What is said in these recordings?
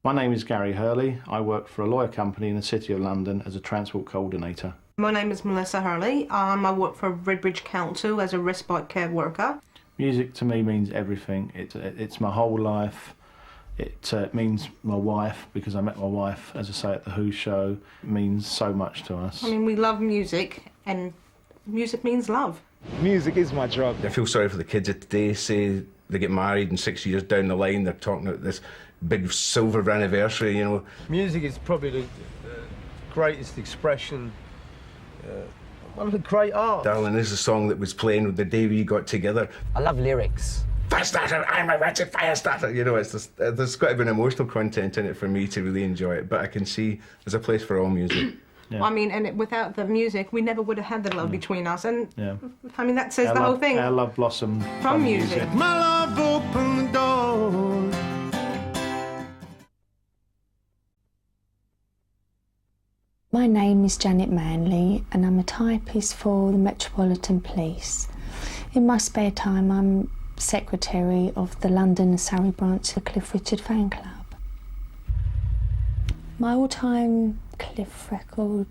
My name is Gary Hurley. I work for a lawyer company in the City of London as a transport coordinator. My name is Melissa Hurley. I work for Redbridge Council as a respite care worker. Music to me means everything. It's my whole life. It means my wife, because I met my wife, as I say, at the Who show. It means so much to us. I mean, we love music, and music means love. Music is my drug. I feel sorry for the kids of today. Say they get married and 6 years down the line they're talking about this big silver anniversary, you know. Music is probably the greatest expression, one of the great art. Darling, this is a song that was playing the day we got together. I love lyrics. Fire starter, I'm a ratchet fire starter. You know, it's just, there's got to be an emotional content in it for me to really enjoy it, but I can see there's a place for all music. Yeah. I mean, and without the music, we never would have had the love between us. And I mean, that says Our the love, whole thing. Our love blossomed from music. My love opened the door. My name is Janet Manley and I'm a typist for the Metropolitan Police. In my spare time, I'm secretary of the London and Surrey branch of the Cliff Richard fan club. My all-time Cliff record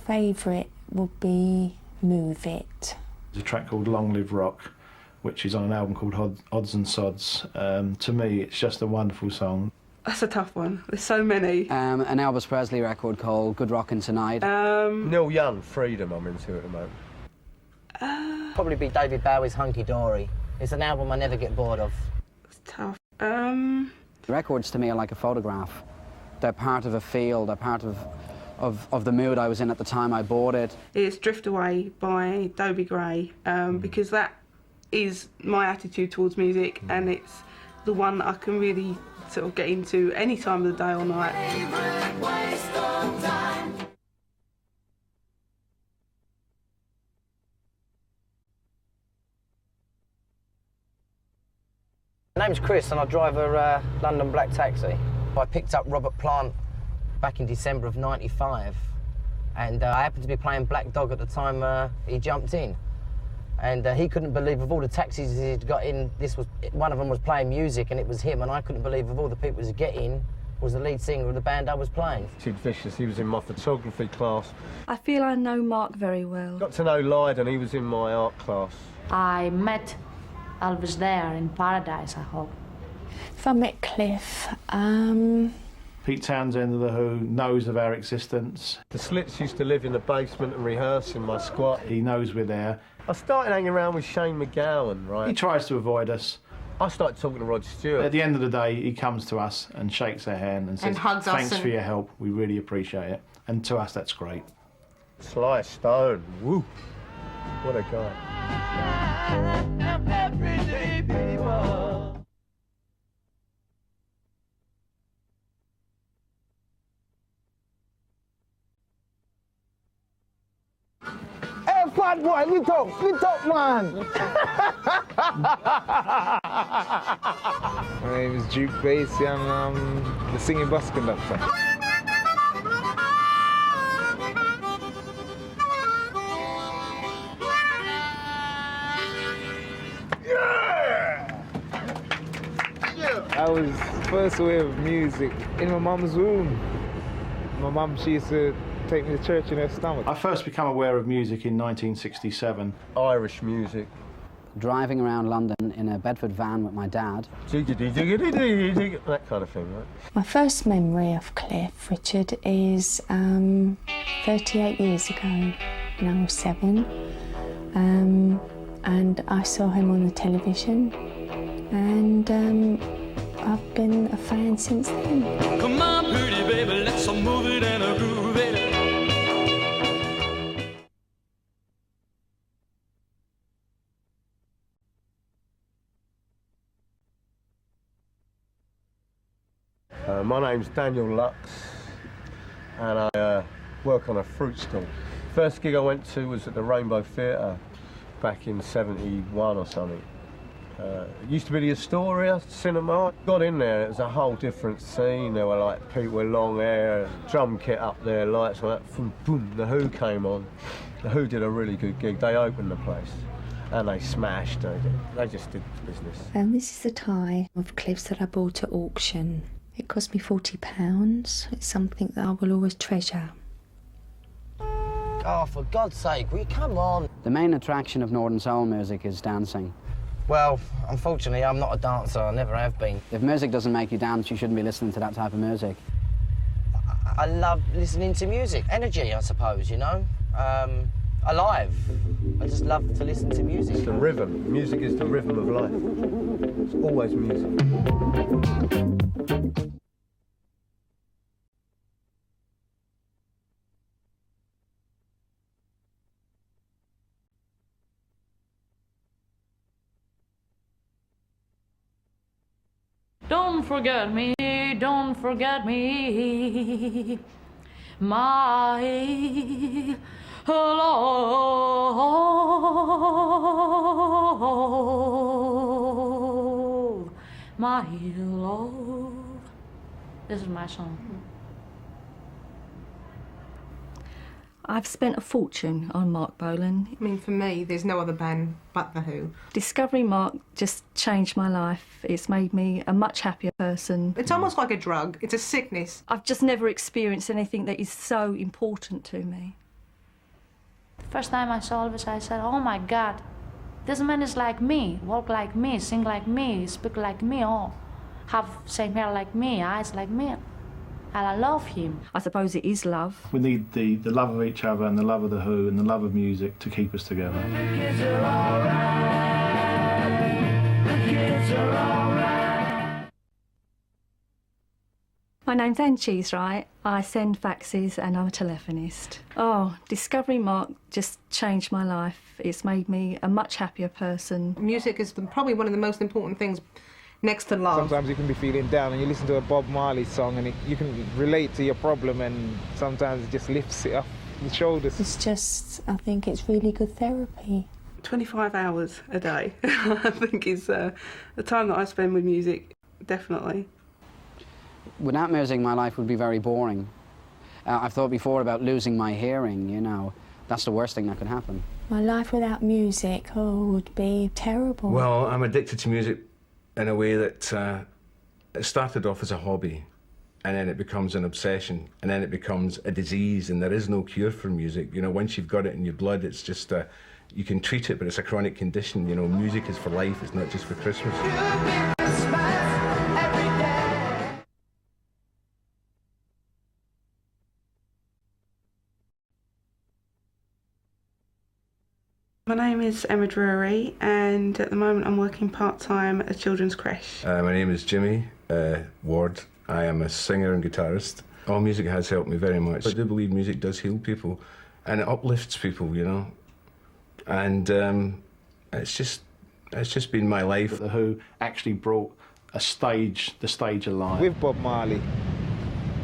favourite would be Move It. There's a track called Long Live Rock, which is on an album called Odds and Sods. To me, it's just a wonderful song. That's a tough one. There's so many. An Elvis Presley record called Good Rockin' Tonight. Neil Young, Freedom, I'm into at the moment. Probably be David Bowie's Hunky Dory. It's an album I never get bored of. It's tough. Records to me are like a photograph. They're part of a feel, they're part of the mood I was in at the time I bought it. It's Drift Away by Dobie Gray, because that is my attitude towards music, and it's the one that I can really sort of get into any time of the day or night. My name's Chris and I drive a London black taxi. I picked up Robert Plant back in December of '95, and I happened to be playing Black Dog at the time he jumped in. And he couldn't believe, of all the taxis he'd got in, one of them was playing music and it was him, and I couldn't believe of all the people to get in was the lead singer of the band I was playing. Sid Vicious, he was in my photography class. I feel I know Mark very well. Got to know Lydon, he was in my art class. I met Elvis there in Paradise, I hope. If I met Cliff, Pete Townsend of the Who knows of our existence. The Slits used to live in the basement and rehearse in my squat. He knows we're there. I started hanging around with Shane McGowan, right? He tries to avoid us. I started talking to Rod Stewart. At the end of the day, he comes to us and shakes our hand and says, and hugs us thanks for your help, we really appreciate it. And to us, that's great. Sly Stone, woo, what a guy. Everyday people. Hey, fat boy, lit up, man. My name is Duke Basie and I'm the singing bus conductor. I was first aware of music in my mum's womb. My mum, she used to take me to church in her stomach. I first became aware of music in 1967. Irish music. Driving around London in a Bedford van with my dad. Jiggity, jiggity, jiggity, jiggity, that kind of thing, right? my first memory of Cliff Richard is 38 years ago when I was 7. And I saw him on the television, and I've been a fan since then. Come on, pretty baby, let's move it and groove it. My name's Daniel Lux, and I work on a fruit stall. First gig I went to was at the Rainbow Theatre back in '71 or something. It used to be the Astoria Cinema. Got in there, it was a whole different scene. There were like people with long hair, drum kit up there, lights like that. Boom, boom, the Who came on. The Who did a really good gig. They opened the place and they smashed. They just did business. And this is a tie of Cliff's that I bought at auction. It cost me £40. It's something that I will always treasure. Oh, for God's sake, will you come on? The main attraction of Northern Soul music is dancing. Well, unfortunately, I'm not a dancer. I never have been. If music doesn't make you dance, you shouldn't be listening to that type of music. I love listening to music. Energy, I suppose, you know? Alive. I just love to listen to music. It's the rhythm. Music is the rhythm of life. It's always music. Don't forget me, don't forget me, my love, my love. This is my song. I've spent a fortune on Mark Bolan. I mean, for me, there's no other band but The Who. Discovering Mark just changed my life. It's made me a much happier person. It's almost like a drug. It's a sickness. I've just never experienced anything that is so important to me. The first time I saw Elvis, I said, oh my God, this man is like me, walk like me, sing like me, speak like me, oh, have same hair like me, eyes like me. And I love him. I suppose it is love. We need the love of each other and the love of The Who and the love of music to keep us together. The kids are alright. The kids are alright. My name's Anne Cheesewright. I send faxes and I'm a telephonist. Oh, discovering Mark just changed my life. It's made me a much happier person. Music is probably one of the most important things next to love. Sometimes you can be feeling down and you listen to a Bob Marley song and you can relate to your problem, and sometimes it just lifts it off the shoulders. It's just, I think it's really good therapy. 25 hours a day, I think is the time that I spend with music, definitely. Without music, my life would be very boring. I've thought before about losing my hearing, you know. That's the worst thing that could happen. My life without music, would be terrible. Well, I'm addicted to music in a way that it started off as a hobby, and then it becomes an obsession, and then it becomes a disease, and there is no cure for music. You know, once you've got it in your blood, it's just, you can treat it, but it's a chronic condition. You know, music is for life, it's not just for Christmas. My name is Emma Drury, and at the moment I'm working part-time at a children's creche. My name is Jimmy Ward. I am a singer and guitarist. All music has helped me very much. I do believe music does heal people, and it uplifts people, you know. And it's just been my life. The Who actually brought the stage alive. With Bob Marley.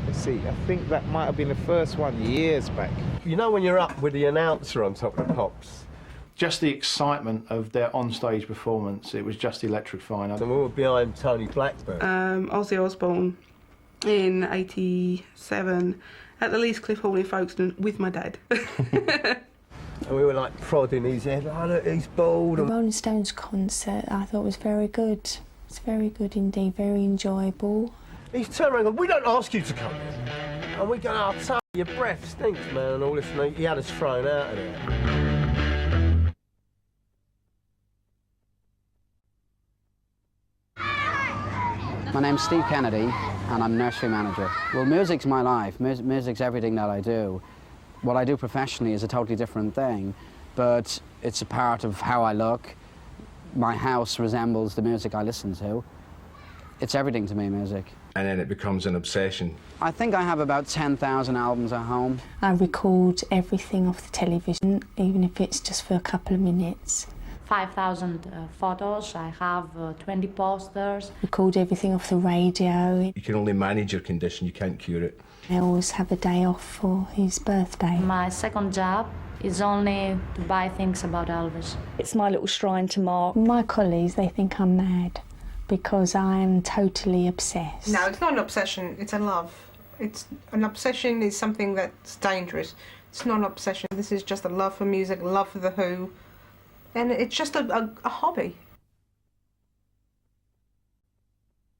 Let's see, I think that might have been the first one years back. You know when you're up with the announcer on top of the pops? Just the excitement of their on-stage performance, it was just electrifying. And we were behind Tony Blackburn. Ozzy Osbourne in '87 at the Lees Cliff Hall in Folkestone with my dad. And we were like prodding his head, oh look, he's bald. The Rolling Stones concert I thought was very good. It's very good indeed, very enjoyable. He's turned around and gone, we don't ask you to come. And we go, oh, Tony, your breath stinks, man, and all this, and he had us thrown out of there. My name's Steve Kennedy, and I'm nursery manager. Well, music's my life. Music's everything that I do. What I do professionally is a totally different thing, but it's a part of how I look. My house resembles the music I listen to. It's everything to me, music. And then it becomes an obsession. I think I have about 10,000 albums at home. I record everything off the television, even if it's just for a couple of minutes. 5,000 photos, I have 20 posters. Record everything off the radio. You can only manage your condition, you can't cure it. I always have a day off for his birthday. My second job is only to buy things about Elvis. It's my little shrine to Mark. My colleagues, they think I'm mad because I'm totally obsessed. No, it's not an obsession, it's a love. An obsession is something that's dangerous. It's not an obsession. This is just a love for music, love for The Who. And it's just a hobby.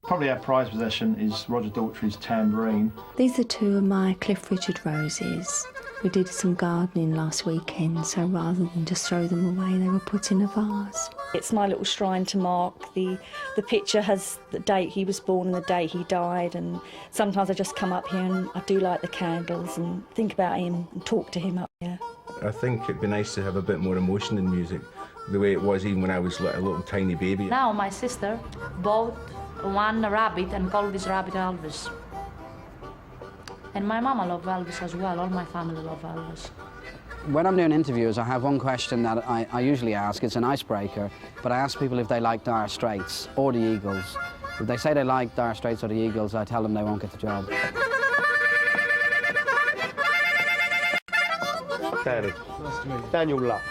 Probably our prized possession is Roger Daltrey's tambourine. These are two of my Cliff Richard roses. We did some gardening last weekend, so rather than just throw them away, they were put in a vase. It's my little shrine to Mark. The picture has the date he was born and the date he died, and sometimes I just come up here and I do light the candles and think about him and talk to him up here. I think it'd be nice to have a bit more emotion in music, the way it was even when I was like a little tiny baby. Now my sister bought one rabbit and called this rabbit Elvis. And my mama loved Elvis as well, all my family love Elvis. When I'm doing interviews, I have one question that I usually ask. It's an icebreaker, but I ask people if they like Dire Straits or the Eagles. If they say they like Dire Straits or the Eagles, I tell them they won't get the job. Nice to meet you. Daniel Lux.